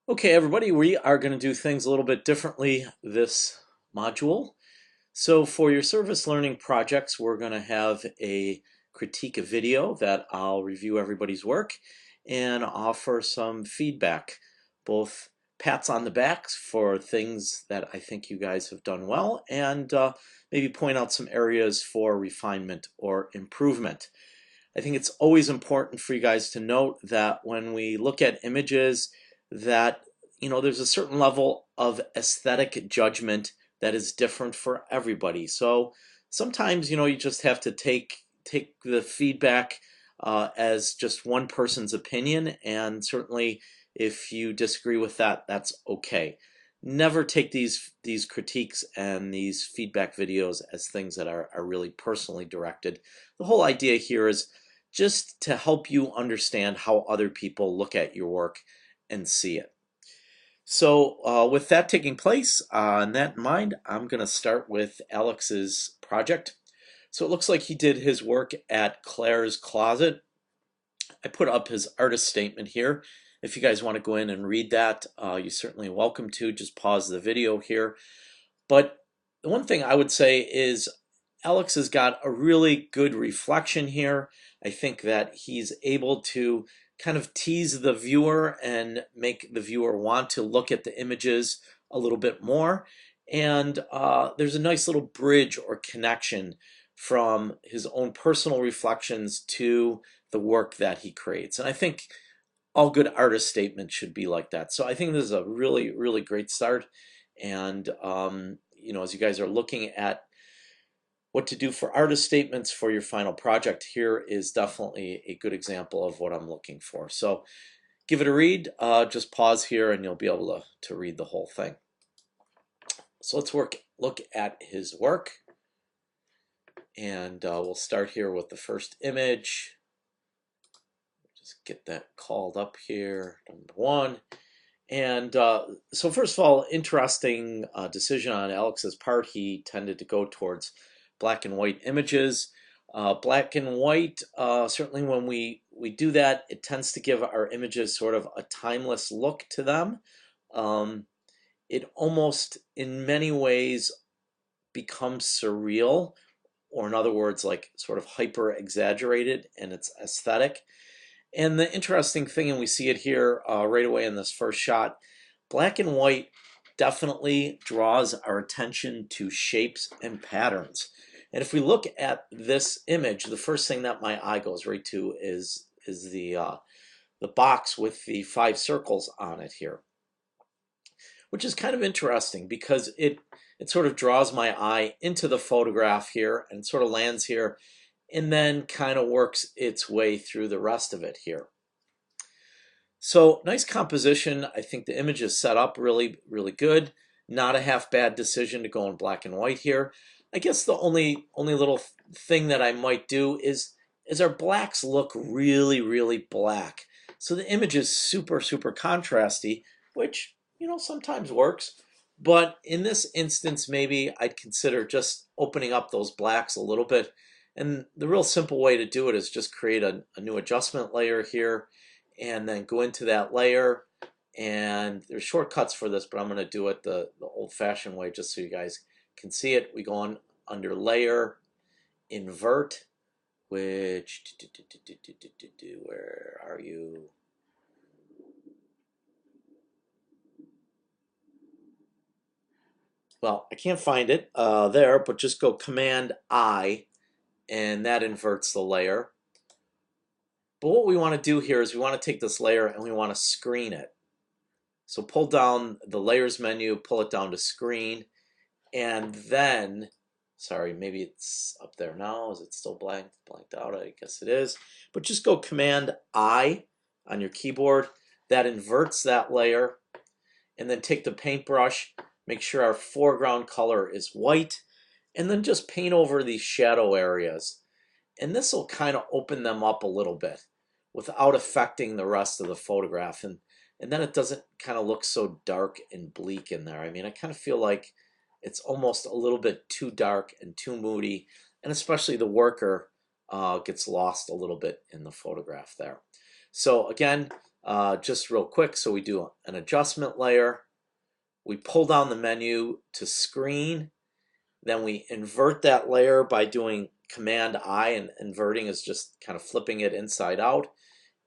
Okay, everybody, we are going to do things a little bit differently this module. So for your service learning projects, we're going to have a critique a video that I'll review everybody's work and offer some feedback, both pats on the backs for things that I think you guys have done well, and maybe point out some areas for refinement or improvement. I think it's always important for you guys to note that when we look at images that, there's a certain level of aesthetic judgment that is different for everybody. So sometimes, you just have to take the feedback as just one person's opinion, and certainly if you disagree with that, that's okay. Never take these critiques and these feedback videos as things that are really personally directed. The whole idea here is just to help you understand how other people look at your work and see it. So with that taking place, and that in mind, I'm going to start with Alex's project. So it looks like he did his work at Claire's Closet. I put up his artist statement here. If you guys want to go in and read that, you're certainly welcome to. Just pause the video here. But the one thing I would say is Alex has got a really good reflection here. I think that he's able to kind of tease the viewer and make the viewer want to look at the images a little bit more. And there's a nice little bridge or connection from his own personal reflections to the work that he creates. And I think all good artist statements should be like that. So I think this is a really, really great start. And, as you guys are looking at what to do for artist statements for your final project, here is definitely a good example of what I'm looking for. So give it a read, just pause here and you'll be able to read the whole thing. So let's look at his work. And we'll start here with the first image. Just get that called up here, number one. And so first of all, interesting decision on Alex's part. He tended to go towards black and white images. Black and white, certainly when we do that, it tends to give our images sort of a timeless look to them. It almost, in many ways, becomes surreal, or in other words, like sort of hyper exaggerated in its aesthetic. And the interesting thing, and we see it here right away in this first shot, black and white definitely draws our attention to shapes and patterns. And if we look at this image, the first thing that my eye goes right to is the box with the 5 circles on it here, which is kind of interesting because it sort of draws my eye into the photograph here and sort of lands here and then kind of works its way through the rest of it here. So nice composition. I think the image is set up really, really good. Not a half bad decision to go in black and white here. I guess the only little thing that I might do is our blacks look really, really black. So the image is super, super contrasty, which, sometimes works. But in this instance, maybe I'd consider just opening up those blacks a little bit. And the real simple way to do it is just create a new adjustment layer here and then go into that layer. And there's shortcuts for this, but I'm going to do it the old-fashioned way just so you guys can see it. We go on under layer, invert, which, where are you? Well, I can't find it there, but just go Command I, and that inverts the layer. But what we want to do here is we want to take this layer and we want to screen it. So pull down the layers menu, pull it down to screen, and then, sorry, maybe it's up there now. Is it still blanked out? I guess it is. But just go Command I on your keyboard. That inverts that layer. And then take the paintbrush, make sure our foreground color is white, and then just paint over these shadow areas. And this will kind of open them up a little bit without affecting the rest of the photograph. And then it doesn't kind of look so dark and bleak in there. I mean, I kind of feel like it's almost a little bit too dark and too moody, and especially the worker gets lost a little bit in the photograph there. So again, just real quick. So we do an adjustment layer. We pull down the menu to screen. Then we invert that layer by doing Command I, and inverting is just kind of flipping it inside out.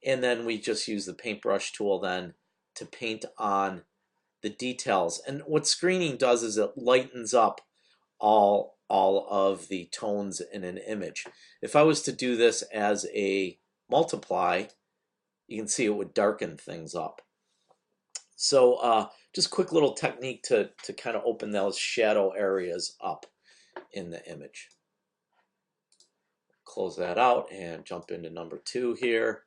And then we just use the paintbrush tool then to paint on the details. And what screening does is it lightens up all of the tones in an image. If I was to do this as a multiply, you can see it would darken things up. So just quick little technique to kind of open those shadow areas up in the image. Close that out and jump into number 2 here.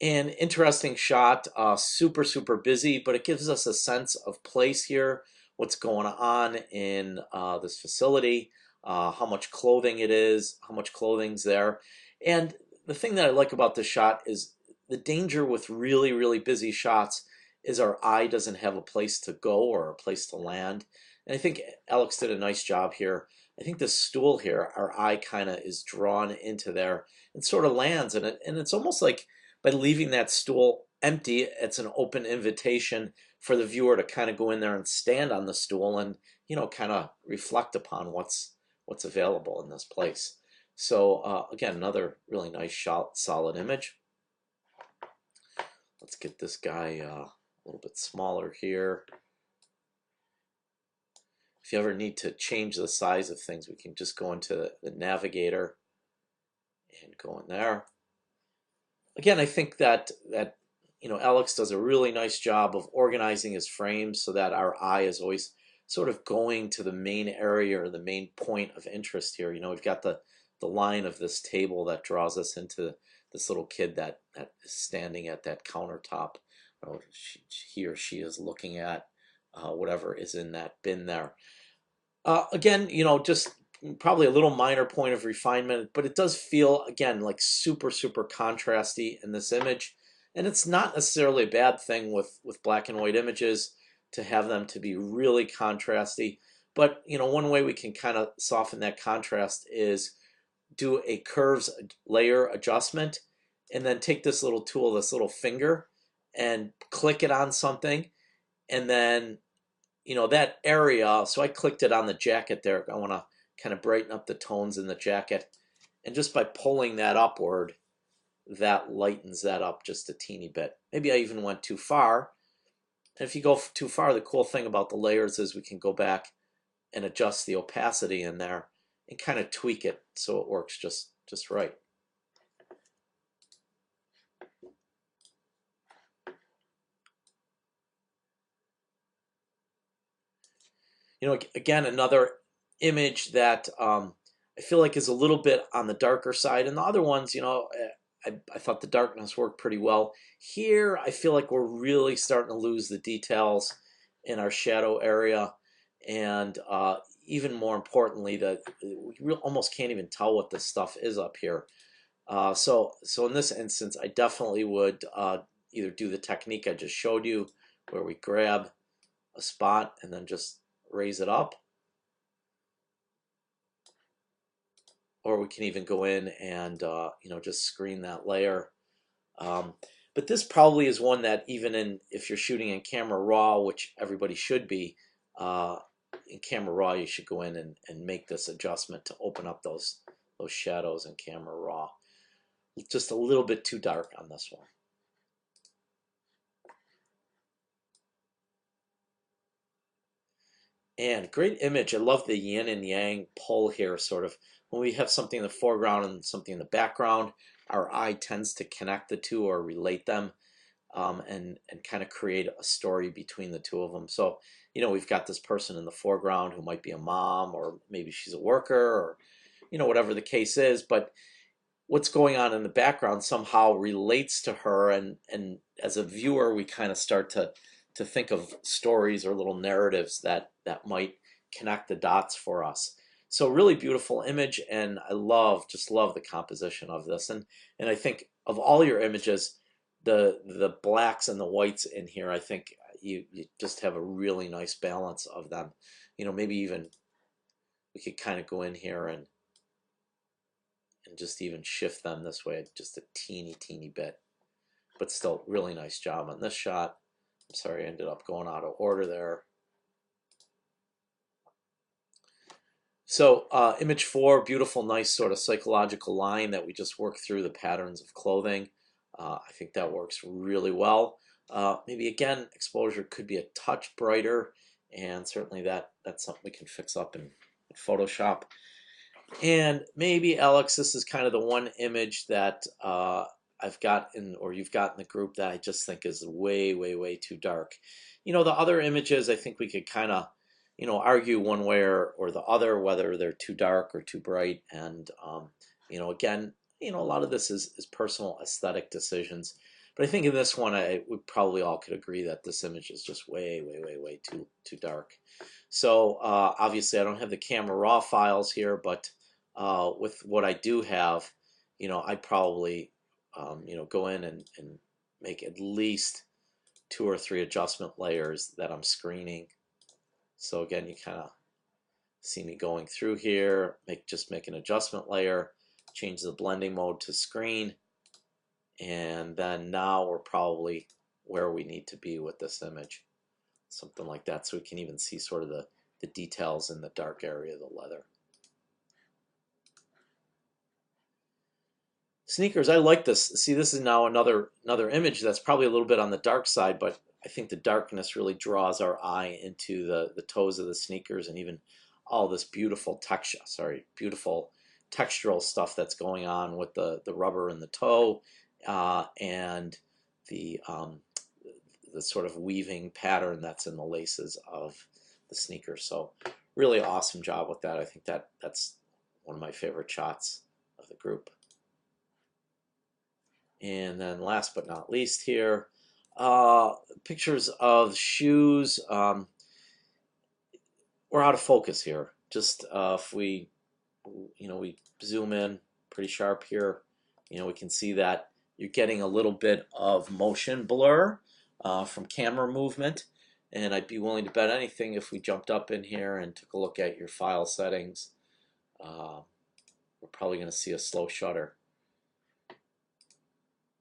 An interesting shot, super busy, but it gives us a sense of place here, what's going on in this facility, how much clothing it is, how much clothing's there. And the thing that I like about this shot is the danger with really busy shots is our eye doesn't have a place to go or a place to land. And I think Alex did a nice job here. I think this stool here, our eye kind of is drawn into there and sort of lands in it. And it's almost like by leaving that stool empty, it's an open invitation for the viewer to kind of go in there and stand on the stool and, you know, kind of reflect upon what's available in this place. So again, another really nice shot, solid image. Let's get this guy a little bit smaller here. If you ever need to change the size of things, we can just go into the navigator and go in there. Again, I think that you know, Alex does a really nice job of organizing his frames so that our eye is always sort of going to the main area or the main point of interest here. You know, we've got the line of this table that draws us into this little kid that is standing at that countertop. He or she is looking at whatever is in that bin there. Again, you know, just probably a little minor point of refinement, but it does feel, again, like super contrasty in this image. And it's not necessarily a bad thing with black and white images to have them to be really contrasty. But, you know, one way we can kind of soften that contrast is do a curves layer adjustment and then take this little tool, this little finger, and click it on something. And then, you know, that area, so I clicked it on the jacket there. I want to kind of brighten up the tones in the jacket. And just by pulling that upward, that lightens that up just a teeny bit. Maybe I even went too far. And if you go too far, the cool thing about the layers is we can go back and adjust the opacity in there and kind of tweak it so it works just right. You know, again, another image that I feel like is a little bit on the darker side, and the other ones, you know, I thought the darkness worked pretty well. Here, I feel like we're really starting to lose the details in our shadow area, and even more importantly, that we almost can't even tell what this stuff is up here. So in this instance, I definitely would either do the technique I just showed you, where we grab a spot and then just raise it up, or we can even go in and you know, just screen that layer. But this probably is one that even if you're shooting in Camera Raw, which everybody should be, in Camera Raw you should go in and make this adjustment to open up those shadows in Camera Raw. Just a little bit too dark on this one. And great image. I love the yin and yang pull here, sort of. When we have something in the foreground and something in the background, our eye tends to connect the two or relate them, and kind of create a story between the two of them. So, you know, we've got this person in the foreground who might be a mom, or maybe she's a worker, or, you know, whatever the case is. But what's going on in the background somehow relates to her, and as a viewer, we kind of start to think of stories or little narratives that might connect the dots for us. So really beautiful image, and I just love the composition of this. And I think of all your images, the blacks and the whites in here, I think you just have a really nice balance of them. You know, maybe even we could kind of go in here and just even shift them this way just a teeny bit. but still really nice job on this shot. I'm sorry I ended up going out of order there. So image 4, beautiful, nice sort of psychological line that we just worked through the patterns of clothing. I think that works really well. Maybe again, exposure could be a touch brighter, and certainly that's something we can fix up in Photoshop. And maybe, Alex, this is kind of the one image that I've got in, or you've got in the group, that I just think is way, way, way too dark. The other images, I think we could kind of, argue one way or the other, whether they're too dark or too bright. And, again, a lot of this is personal aesthetic decisions. But I think in this one, we probably all could agree that this image is just way, way, way, way too dark. So obviously I don't have the camera raw files here, but with what I do have, I'd probably, go in and make at least 2 or 3 adjustment layers that I'm screening. So again, you kind of see me going through here, just make an adjustment layer, change the blending mode to screen, and then now we're probably where we need to be with this image. Something like that, so we can even see sort of the details in the dark area of the leather. Sneakers, I like this. See, this is now another image that's probably a little bit on the dark side, but I think the darkness really draws our eye into the toes of the sneakers, and even all this beautiful beautiful textural stuff that's going on with the rubber in the toe, and the sort of weaving pattern that's in the laces of the sneaker. So really awesome job with that. I think that's one of my favorite shots of the group. And then last but not least here, pictures of shoes. We're out of focus here. Just if we zoom in pretty sharp here, we can see that you're getting a little bit of motion blur from camera movement. And I'd be willing to bet anything if we jumped up in here and took a look at your file settings, we're probably going to see a slow shutter.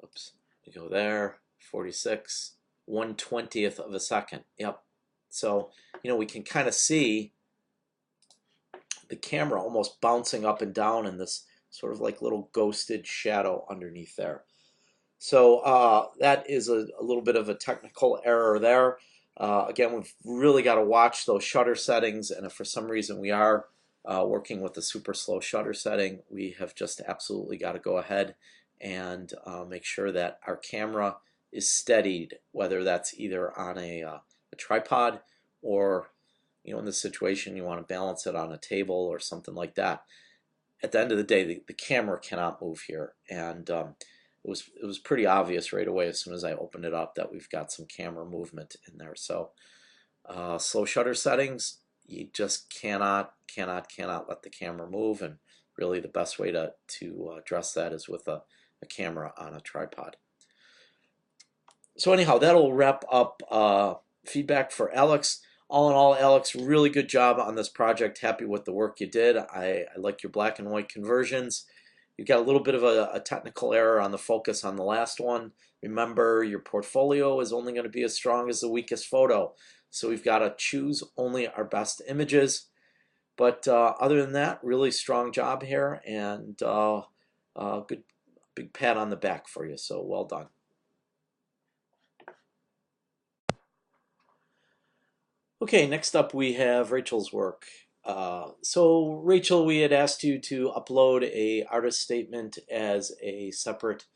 Oops, we go there, 46, 1/20th of a second. Yep. So, we can kind of see the camera almost bouncing up and down in this sort of like little ghosted shadow underneath there. So that is a little bit of a technical error there. Again, we've really got to watch those shutter settings, and if for some reason we are working with the super slow shutter setting, we have just absolutely got to go ahead and make sure that our camera is steadied, whether that's either on a tripod, or in this situation you want to balance it on a table or something like that. At the end of the day, the camera cannot move here, and it was pretty obvious right away as soon as I opened it up that we've got some camera movement in there. So slow shutter settings, you just cannot let the camera move, and really the best way to address that is with a camera on a tripod. So anyhow, that'll wrap up feedback for Alex. All in all, Alex, really good job on this project. Happy with the work you did. I like your black and white conversions. You've got a little bit of a technical error on the focus on the last one. Remember, your portfolio is only going to be as strong as the weakest photo. So we've got to choose only our best images. But other than that, really strong job here, and good big pat on the back for you. So well done. Okay, next up we have Rachel's work. So Rachel, we had asked you to upload a artist statement as a separate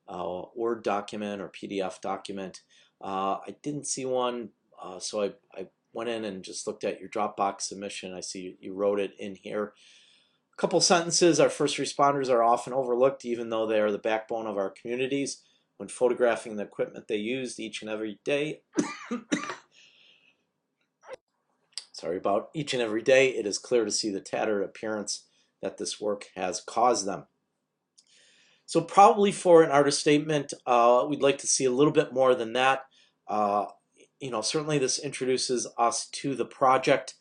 Word document or PDF document. I didn't see one, so I went in and just looked at your Dropbox submission. I see you wrote it in here. A couple sentences: our first responders are often overlooked, even though they are the backbone of our communities. When photographing the equipment they used each and every day, each and every day, it is clear to see the tattered appearance that this work has caused them. So probably for an artist statement, we'd like to see a little bit more than that. Certainly this introduces us to the project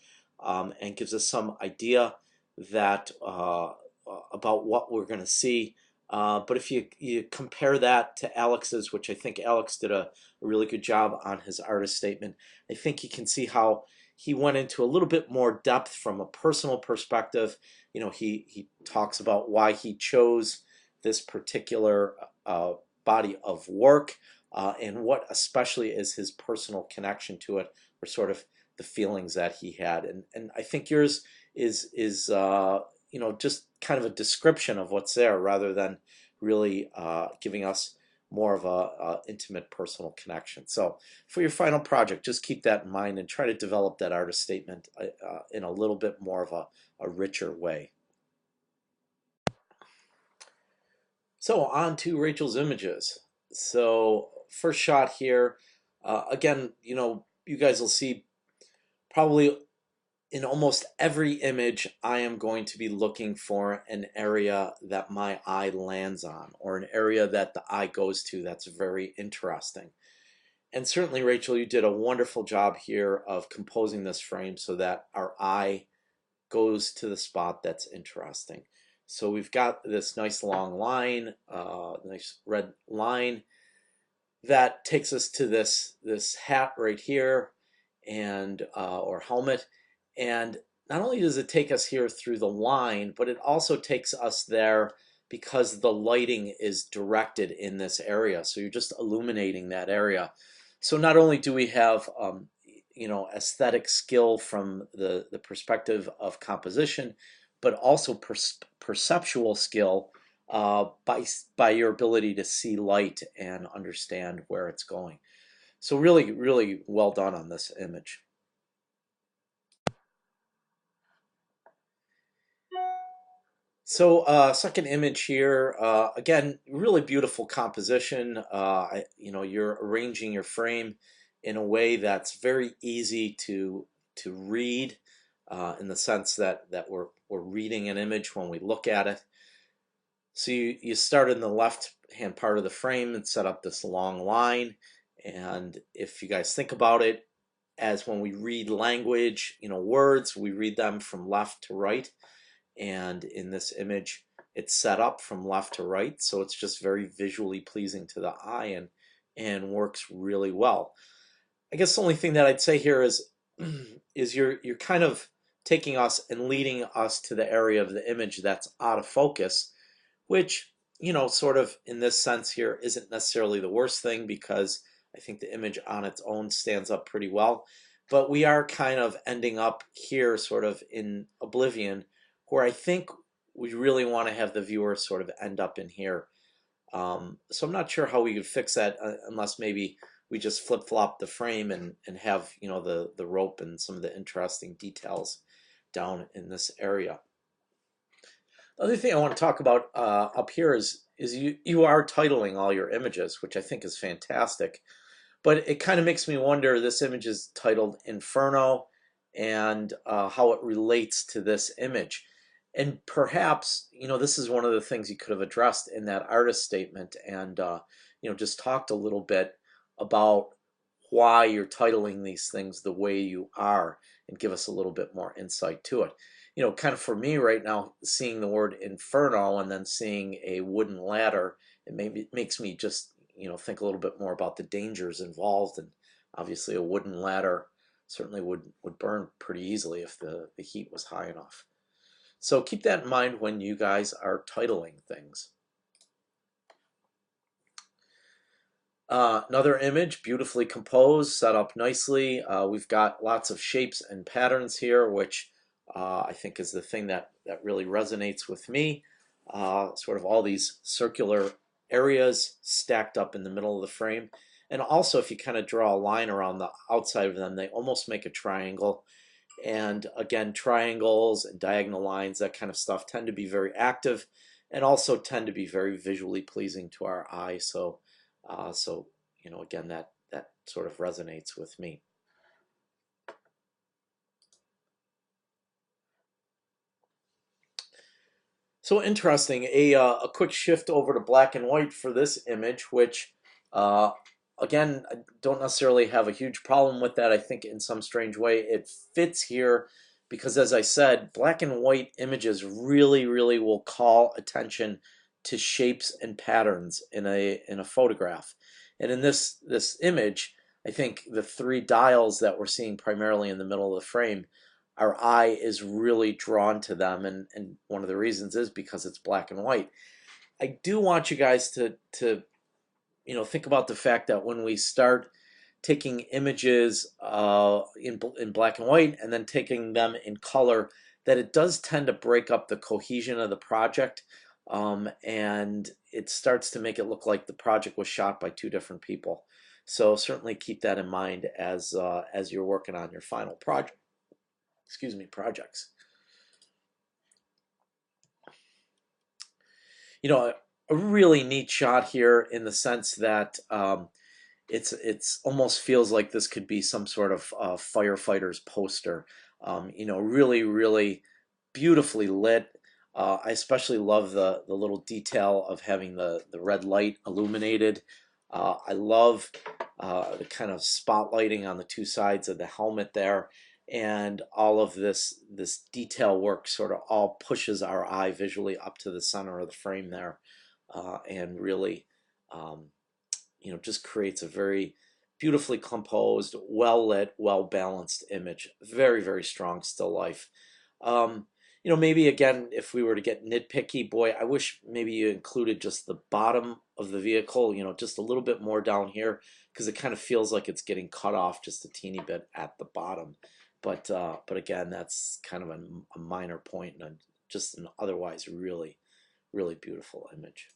and gives us some idea that about what we're going to see. But if you compare that to Alex's, which I think Alex did a really good job on his artist statement, I think you can see how he went into a little bit more depth from a personal perspective. He talks about why he chose this particular body of work, and what especially is his personal connection to it, or sort of the feelings that he had. And I think yours is just kind of a description of what's there rather than really giving us more of a intimate personal connection. So for your final project, just keep that in mind and try to develop that artist statement in a little bit more of a richer way. So on to Rachel's images. So first shot here, again, you guys will see probably in almost every image, I am going to be looking for an area that my eye lands on, or an area that the eye goes to that's very interesting. And certainly, Rachel, you did a wonderful job here of composing this frame so that our eye goes to the spot that's interesting. So we've got this nice long line, nice red line that takes us to this hat right here, and or helmet. And not only does it take us here through the line, but it also takes us there because the lighting is directed in this area. So you're just illuminating that area. So not only do we have aesthetic skill from the perspective of composition, but also perceptual skill by your ability to see light and understand where it's going. So really, really well done on this image. So second image here, again, really beautiful composition. You're arranging your frame in a way that's very easy to read, in the sense that we're reading an image when we look at it. So you start in the left hand part of the frame and set up this long line. And if you guys think about it, as when we read language, words, we read them from left to right. And in this image, it's set up from left to right, so it's just very visually pleasing to the eye and works really well. I guess the only thing that I'd say here is you're kind of taking us and leading us to the area of the image that's out of focus, which, sort of in this sense here isn't necessarily the worst thing, because I think the image on its own stands up pretty well. But we are kind of ending up here sort of in oblivion, where I think we really want to have the viewer sort of end up in here. So I'm not sure how we could fix that, unless maybe we just flip-flop the frame and have the rope and some of the interesting details down in this area. The other thing I want to talk about up here is you are titling all your images, which I think is fantastic. But it kind of makes me wonder, this image is titled Inferno, and how it relates to this image. And perhaps, this is one of the things you could have addressed in that artist statement, and just talked a little bit about why you're titling these things the way you are, and give us a little bit more insight to it. Kind of for me right now, seeing the word Inferno and then seeing a wooden ladder, it makes me just think a little bit more about the dangers involved. And obviously a wooden ladder certainly would burn pretty easily if the heat was high enough. So keep that in mind when you guys are titling things. Another image, beautifully composed, set up nicely. We've got lots of shapes and patterns here, which I think is the thing that really resonates with me. Sort of all these circular areas stacked up in the middle of the frame. And also, if you kind of draw a line around the outside of them, they almost make a triangle. And again, triangles and diagonal lines, that kind of stuff, tend to be very active and also tend to be very visually pleasing to our eye. So again, that sort of resonates with me. So interesting, a quick shift over to black and white for this image, which again, I don't necessarily have a huge problem with that. I think in some strange way it fits here because, as I said, black and white images really, really will call attention to shapes and patterns in a photograph. And in this image, I think the three dials that we're seeing primarily in the middle of the frame, our eye is really drawn to them, and one of the reasons is because it's black and white. I do want you guys to think about the fact that when we start taking images in black and white and then taking them in color, that it does tend to break up the cohesion of the project, and it starts to make it look like the project was shot by two different people. So certainly keep that in mind as you're working on your final project. Excuse me, projects. A really neat shot here in the sense that it's almost feels like this could be some sort of firefighter's poster. Really beautifully lit. I especially love the little detail of having the red light illuminated. I love the kind of spotlighting on the two sides of the helmet there, and all of this detail work sort of all pushes our eye visually up to the center of the frame there, and really just creates a very beautifully composed, well lit, well balanced image. Very, very strong still life. Maybe again, if we were to get nitpicky, boy, I wish maybe you included just the bottom of the vehicle, just a little bit more down here, because it kind of feels like it's getting cut off just a teeny bit at the bottom. But again, that's kind of a minor point and just an otherwise really, really beautiful image.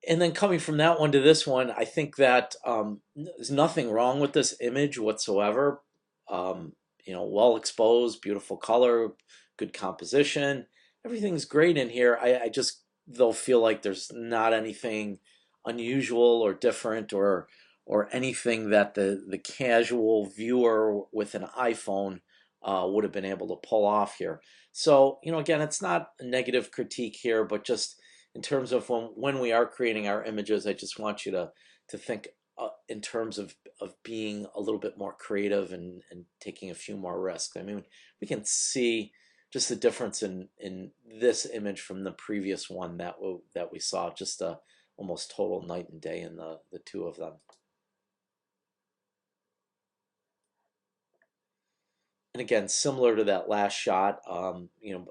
And then coming from that one to this one, I think that there's nothing wrong with this image whatsoever. Well exposed, beautiful color, good composition. Everything's great in here. I just though feel like there's not anything unusual or different or anything that the casual viewer with an iPhone would have been able to pull off here. So, again, it's not a negative critique here, but just in terms of when we are creating our images, I just want you to think in terms of being a little bit more creative and taking a few more risks. I mean, we can see just the difference in this image from the previous one that we saw, just a almost total night and day in the two of them. And again, similar to that last shot, a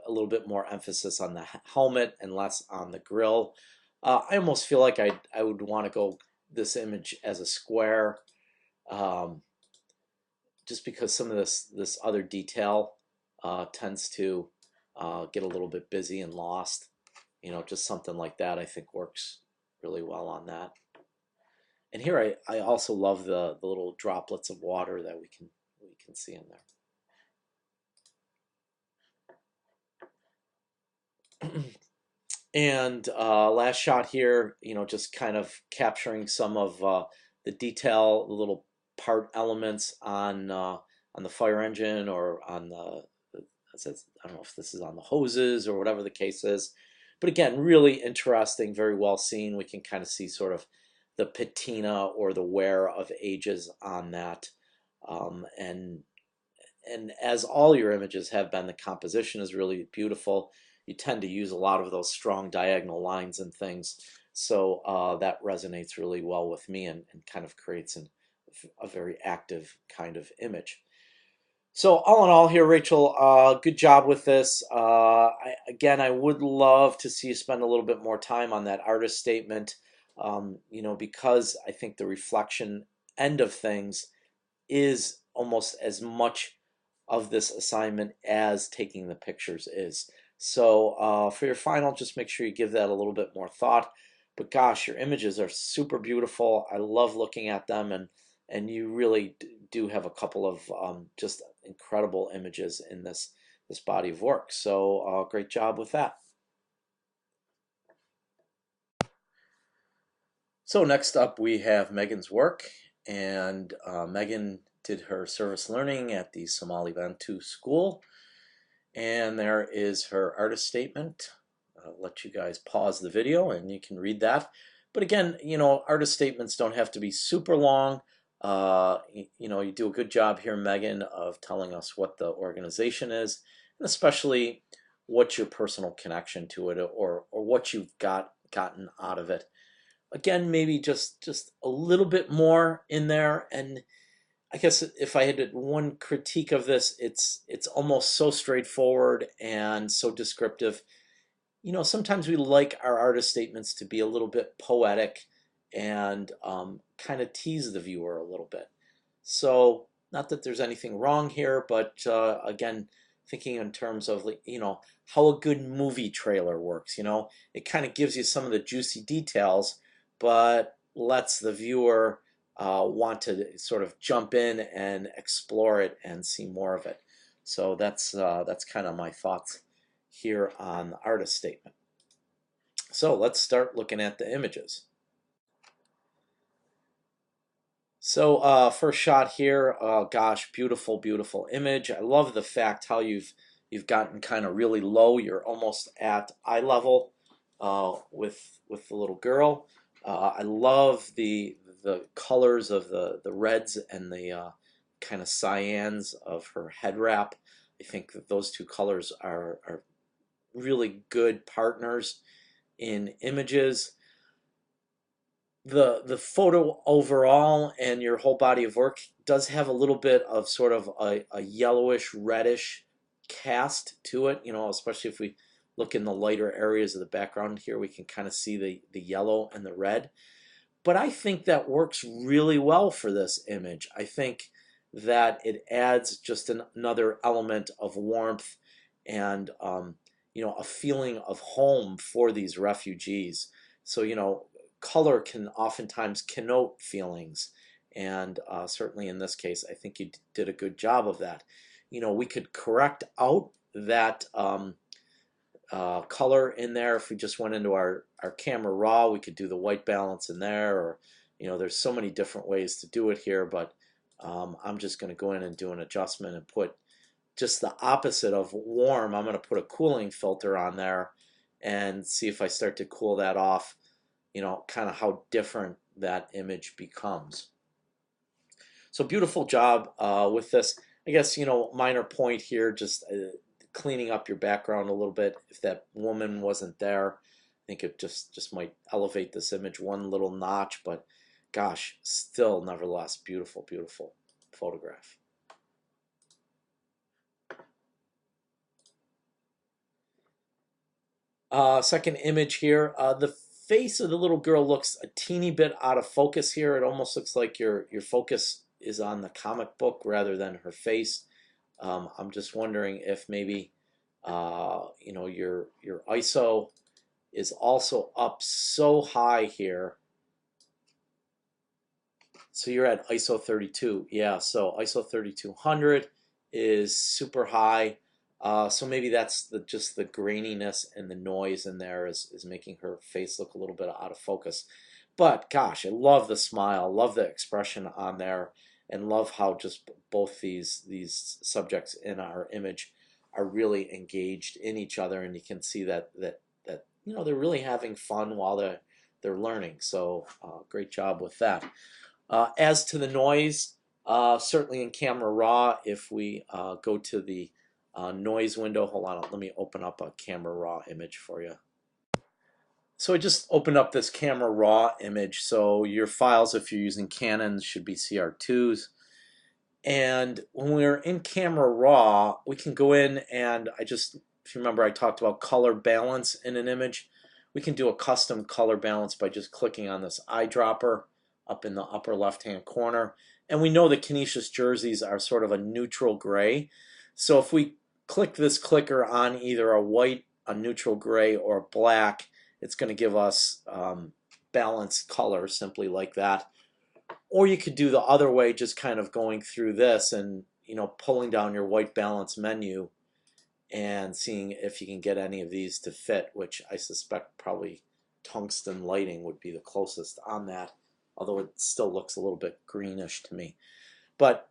little bit more emphasis on the helmet and less on the grill. I almost feel like I would want to go this image as a square, just because some of this other detail tends to get a little bit busy and lost. Just something like that I think works really well on that. And here I also love the little droplets of water that we can see in there. And last shot here, just kind of capturing some of the detail, the little part elements on the fire engine or on I don't know if this is on the hoses or whatever the case is. But again, really interesting, very well seen. We can kind of see sort of the patina or the wear of ages on that. And as all your images have been, the composition is really beautiful. You tend to use a lot of those strong diagonal lines and things. So that resonates really well with me and kind of creates a very active kind of image. So all in all here, Rachel, good job with this. Again, I would love to see you spend a little bit more time on that artist statement, because I think the reflection end of things is almost as much of this assignment as taking the pictures is. So for your final, just make sure you give that a little bit more thought. But gosh, your images are super beautiful. I love looking at them, and you really do have a couple of just incredible images in this body of work. So great job with that. So next up we have Megan's work, and Megan did her service learning at the Somali Bantu School, and there is her artist statement. I'll let you guys pause the video and you can read that. But again, artist statements don't have to be super long. You do a good job here, Megan, of telling us what the organization is, and especially what's your personal connection to it, or what you've gotten out of it. Again, maybe just a little bit more in there. And I guess if I had one critique of this, it's almost so straightforward and so descriptive. Sometimes we like our artist statements to be a little bit poetic and kind of tease the viewer a little bit. So, not that there's anything wrong here, but again, thinking in terms of how a good movie trailer works. It kind of gives you some of the juicy details, but lets the viewer want to sort of jump in and explore it and see more of it. So that's kind of my thoughts here on the artist statement. So let's start looking at the images. So first shot here, gosh, beautiful, beautiful image. I love the fact how you've gotten kind of really low. You're almost at eye level with the little girl. I love the colors of the reds and the kind of cyans of her head wrap. I think that those two colors are really good partners in images. The photo overall and your whole body of work does have a little bit of sort of a yellowish reddish cast to it, especially if we look in the lighter areas of the background here, we can kind of see the yellow and the red. But I think that works really well for this image. I think that it adds just another element of warmth and a feeling of home for these refugees. So color can oftentimes connote feelings, and certainly in this case, I think you did a good job of that. We could correct out that color in there. If we just went into our camera raw, we could do the white balance in there, or there's so many different ways to do it here, but I'm just going to go in and do an adjustment and put just the opposite of warm. I'm going to put a cooling filter on there and see if I start to cool that off, kind of how different that image becomes. So beautiful job with this. I guess, minor point here, just cleaning up your background a little bit. If that woman wasn't there, I think it just might elevate this image one little notch, but gosh, still nevertheless beautiful, beautiful photograph. Second image here, the face of the little girl looks a teeny bit out of focus here. It almost looks like your focus is on the comic book rather than her face. I'm just wondering if maybe your ISO is also up so high here. So you're at ISO 32. Yeah, so ISO 3200 is super high. So maybe that's just the graininess and the noise in there is making her face look a little bit out of focus. But gosh, I love the smile, love the expression on there, and love how just both these subjects in our image are really engaged in each other, and you can see that they're really having fun while they're learning. So great job with that. As to the noise, certainly in Camera Raw, if we go to the noise window, hold on, let me open up a Camera Raw image for you. So I just opened up this Camera Raw image. So your files, if you're using Canon, should be CR2s. And when we're in Camera Raw, we can go in and if you remember, I talked about color balance in an image. We can do a custom color balance by just clicking on this eyedropper up in the upper left-hand corner. And we know the Canisius jerseys are sort of a neutral gray. So if we click this clicker on either a white, a neutral gray, or black, it's going to give us balanced color simply like that. Or you could do the other way, just kind of going through this and pulling down your white balance menu and seeing if you can get any of these to fit, which I suspect probably tungsten lighting would be the closest on that, although it still looks a little bit greenish to me. But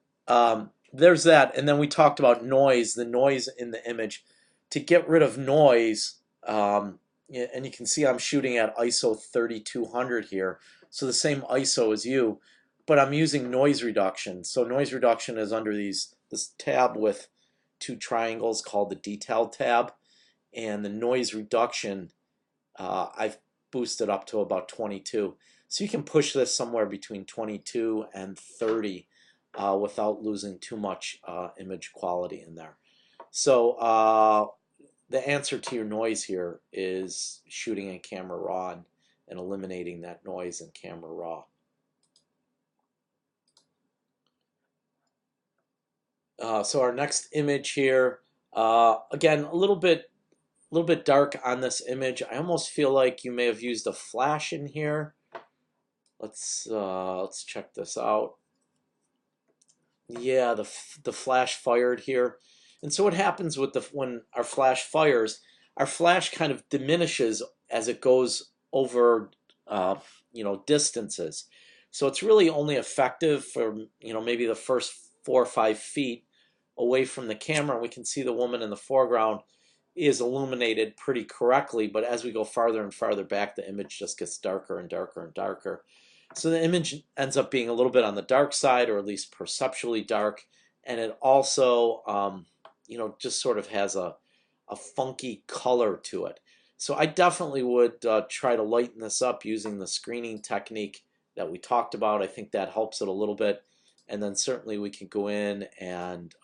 there's that. And then we talked about noise, the noise in the image. To get rid of noise, and you can see I'm shooting at ISO 3200 here, so the same ISO as you. but I'm using noise reduction. So noise reduction is under this tab with two triangles called the detail tab, and the noise reduction I've boosted up to about 22. So you can push this somewhere between 22 and 30 without losing too much image quality in there. So the answer to your noise here is shooting in Camera Raw and eliminating that noise in Camera Raw. So our next image here, again, a little bit dark on this image. I almost feel like you may have used a flash in here. Let's check this out. Yeah, the flash fired here. And so what happens with when our flash fires, our flash kind of diminishes as it goes over distances. So it's really only effective for maybe the first 4 or 5 feet away from the camera. We can see the woman in the foreground is illuminated pretty correctly, but as we go farther and farther back, the image just gets darker and darker and darker. So the image ends up being a little bit on the dark side, or at least perceptually dark, and it also just sort of has a funky color to it. So I definitely would try to lighten this up using the screening technique that we talked about. I think that helps it a little bit. And then certainly we can go in and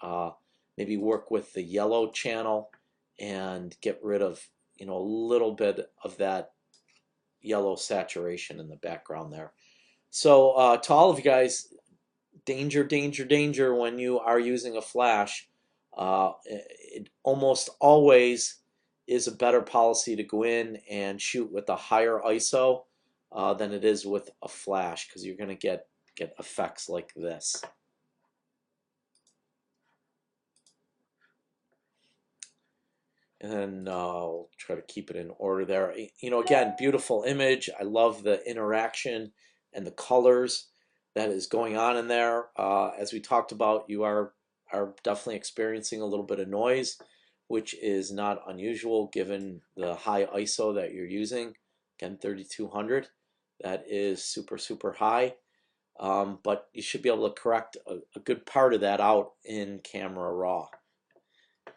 maybe work with the yellow channel and get rid of a little bit of that yellow saturation in the background there. So to all of you guys, danger, danger, danger when you are using a flash. It almost always is a better policy to go in and shoot with a higher ISO than it is with a flash, because you're going to get effects like this. And then I'll try to keep it in order there. Again, beautiful image. I love the interaction and the colors that is going on in there. As we talked about, you are definitely experiencing a little bit of noise, which is not unusual given the high ISO that you're using. Again, 3200. That is super, super high. But you should be able to correct a good part of that out in Camera Raw.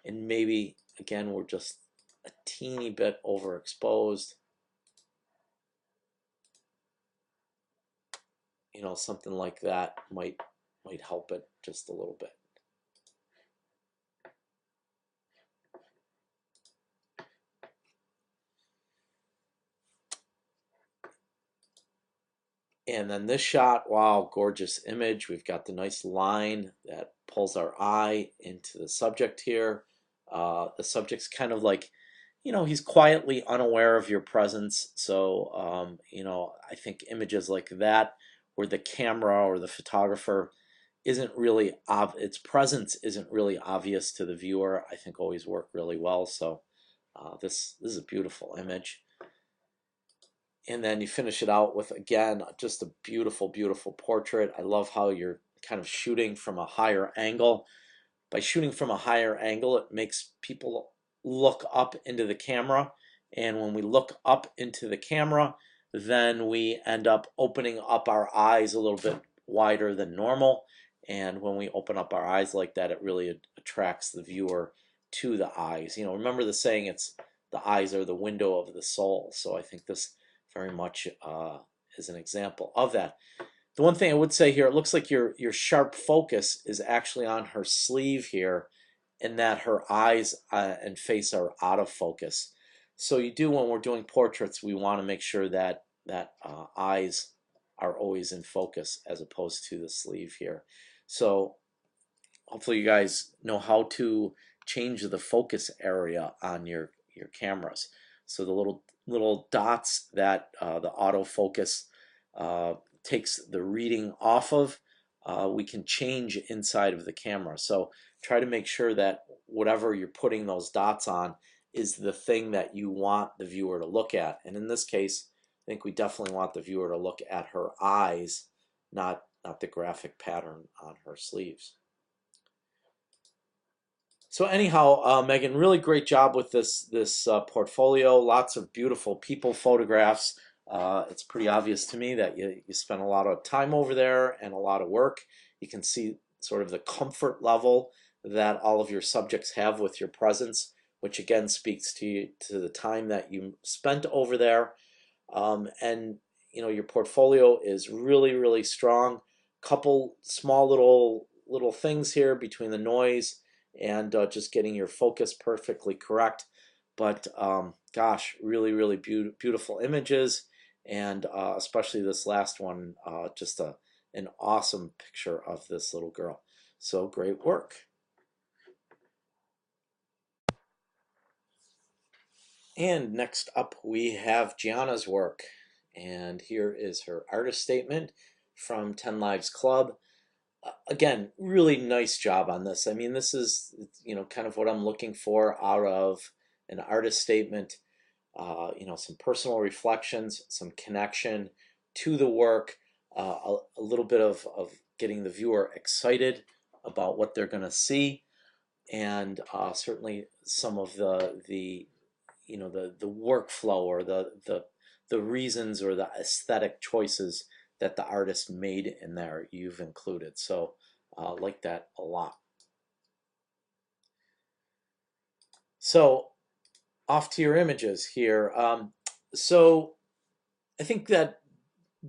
And maybe, again, we're just a teeny bit overexposed. Something like that might help it just a little bit. And then this shot, wow, gorgeous image. We've got the nice line that pulls our eye into the subject here. The subject's kind of like, he's quietly unaware of your presence. So, I think images like that, where the camera or the photographer isn't really, its presence isn't really obvious to the viewer, I think always work really well. So this is a beautiful image. And then you finish it out with, again, just a beautiful, beautiful portrait. I love how you're kind of shooting from a higher angle. By shooting from a higher angle, it makes people look up into the camera. And when we look up into the camera, then we end up opening up our eyes a little bit wider than normal. And when we open up our eyes like that, it really attracts the viewer to the eyes. Remember the saying, it's the eyes are the window of the soul. So I think this very much is an example of that. The one thing I would say here, it looks like your sharp focus is actually on her sleeve here, and that her eyes and face are out of focus. So when we're doing portraits, we want to make sure that eyes are always in focus as opposed to the sleeve here. So hopefully you guys know how to change the focus area on your cameras. So the little dots that the autofocus takes the reading off of, we can change inside of the camera. So try to make sure that whatever you're putting those dots on is the thing that you want the viewer to look at. And in this case, I think we definitely want the viewer to look at her eyes, not the graphic pattern on her sleeves. So anyhow, Megan, really great job with this portfolio. Lots of beautiful people photographs. It's pretty obvious to me that you spent a lot of time over there and a lot of work. You can see sort of the comfort level that all of your subjects have with your presence, which again speaks to the time that you spent over there. And your portfolio is really, really strong. Couple small little things here between the noise and just getting your focus perfectly correct. But gosh, really, really beautiful images, and especially this last one, just an awesome picture of this little girl. So great work. And next up we have Gianna's work, and here is her artist statement from 10 Lives Club. Again, really nice job on this. I mean, this is kind of what I'm looking for out of an artist statement. Some personal reflections, some connection to the work, a little bit of getting the viewer excited about what they're going to see, and certainly some of the workflow or the reasons or the aesthetic choices that the artist made in there you've included. So like that a lot. So off to your images here. So I think that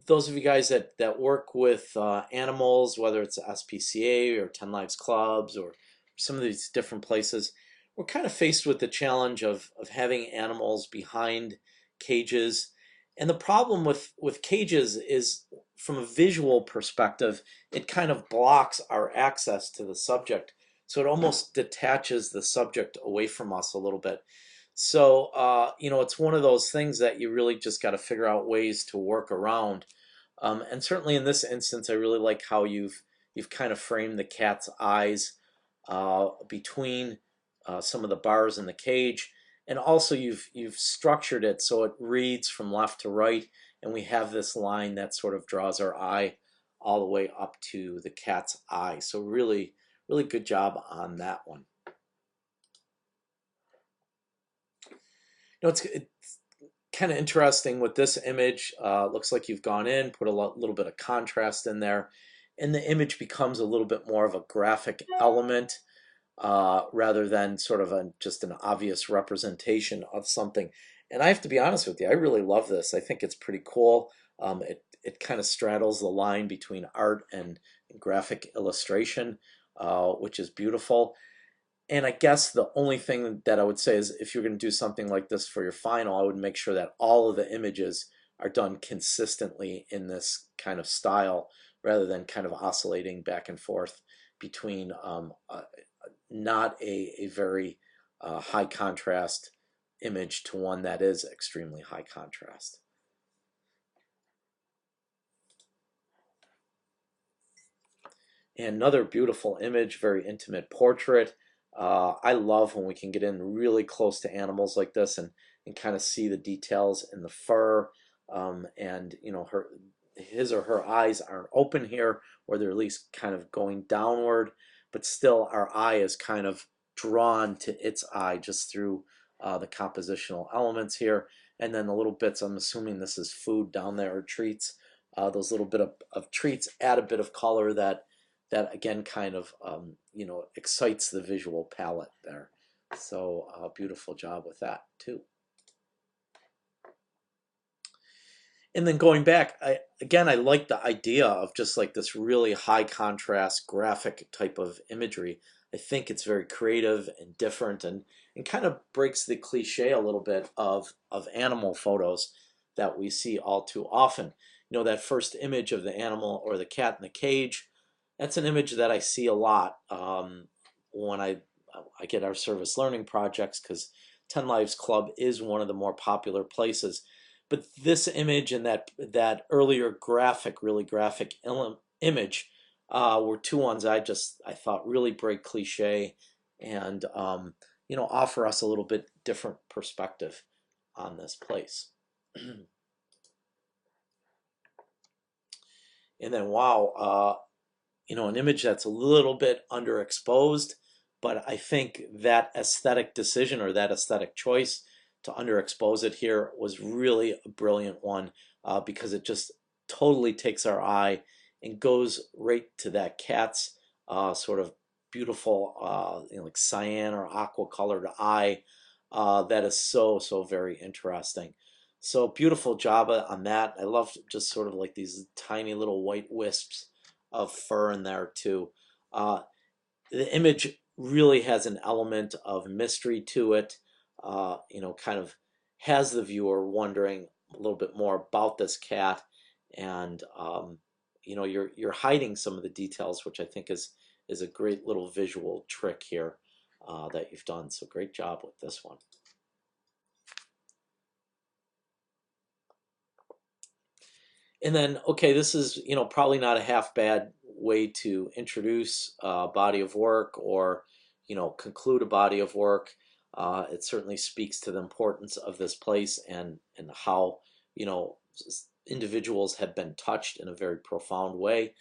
those of you guys that work with animals, whether it's SPCA or 10 Lives Clubs or some of these different places, we're kind of faced with the challenge of having animals behind cages. And the problem with cages is, from a visual perspective, it kind of blocks our access to the subject. So it almost detaches the subject away from us a little bit. So, it's one of those things that you really just got to figure out ways to work around. And certainly in this instance, I really like how you've kind of framed the cat's eyes between some of the bars in the cage, and also you've structured it so it reads from left to right, and we have this line that sort of draws our eye all the way up to the cat's eye. So really, really good job on that one. It's kind of interesting with this image. Looks like you've gone in, put a little bit of contrast in there, and the image becomes a little bit more of a graphic element rather than sort of just an obvious representation of something. And I have to be honest with you, I really love this. I think it's pretty cool. It kind of straddles the line between art and graphic illustration, which is beautiful. And I guess the only thing that I would say is, if you're going to do something like this for your final, I would make sure that all of the images are done consistently in this kind of style, rather than kind of oscillating back and forth between not a very high contrast image to one that is extremely high contrast. And another beautiful image, very intimate portrait. I love when we can get in really close to animals like this and kind of see the details in the fur. And his or her eyes aren't open here, or they're at least kind of going downward, but still our eye is kind of drawn to its eye just through the compositional elements here. And then the little bits, I'm assuming this is food down there, or treats. Those little bit of treats add a bit of color that again kind of excites the visual palette there. So beautiful job with that too. And then going back, I like the idea of just like this really high contrast graphic type of imagery. I think it's very creative and different, and kind of breaks the cliche a little bit of animal photos that we see all too often. That first image of the animal or the cat in the cage, that's an image that I see a lot when I get our service learning projects, because 10 Lives Club is one of the more popular places. But this image and that earlier really graphic image were two ones I thought really break cliche and offer us a little bit different perspective on this place. And then wow, an image that's a little bit underexposed, but I think that aesthetic decision or that aesthetic choice to underexpose it here was really a brilliant one because it just totally takes our eye and goes right to that cat's sort of beautiful, like cyan or aqua colored eye. That is so very interesting. So beautiful job on that. I love just sort of like these tiny little white wisps of fur in there too. The image really has an element of mystery to it. Kind of has the viewer wondering a little bit more about this cat, and you're hiding some of the details, which I think is a great little visual trick here that you've done. So great job with this one. And then, okay, this is, probably not a half bad way to introduce a body of work or, conclude a body of work. It certainly speaks to the importance of this place and how, individuals have been touched in a very profound way.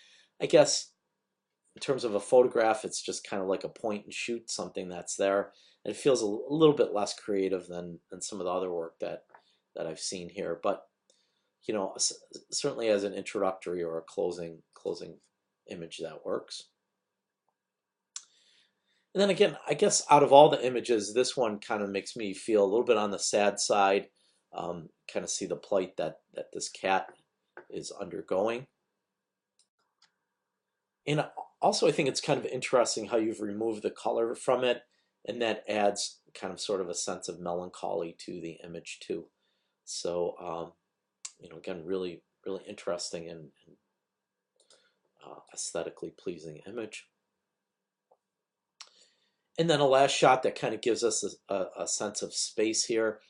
I guess in terms of a photograph, it's just kind of like a point and shoot, something that's there. And it feels a little bit less creative than some of the other work that I've seen here. But certainly as an introductory or a closing image, that works. And then again, I guess out of all the images, this one kind of makes me feel a little bit on the sad side. Kind of see the plight that this cat is undergoing. And also, I think it's kind of interesting how you've removed the color from it, and that adds kind of sort of a sense of melancholy to the image too. So again, really interesting and aesthetically pleasing image. And then a last shot that kind of gives us a sense of space here.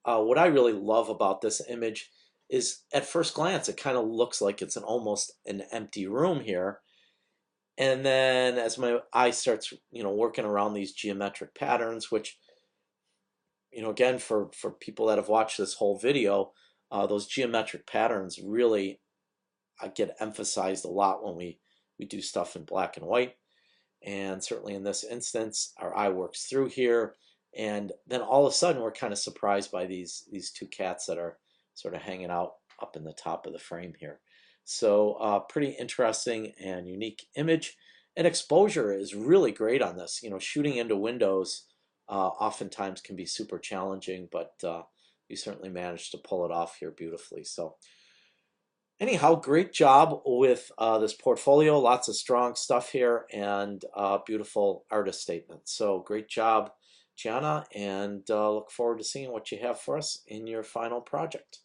What I really love about this image is at first glance, it kind of looks like it's almost an empty room here. And then as my eye starts, working around these geometric patterns, which, again, for people that have watched this whole video, those geometric patterns really get emphasized a lot when we do stuff in black and white. And certainly in this instance, our eye works through here. And then all of a sudden, we're kind of surprised by these two cats that are sort of hanging out up in the top of the frame here. So pretty interesting and unique image. And exposure is really great on this. Shooting into windows oftentimes can be super challenging, but you certainly managed to pull it off here beautifully. So anyhow, great job with this portfolio. Lots of strong stuff here and beautiful artist statements. So great job, Gianna, and look forward to seeing what you have for us in your final project.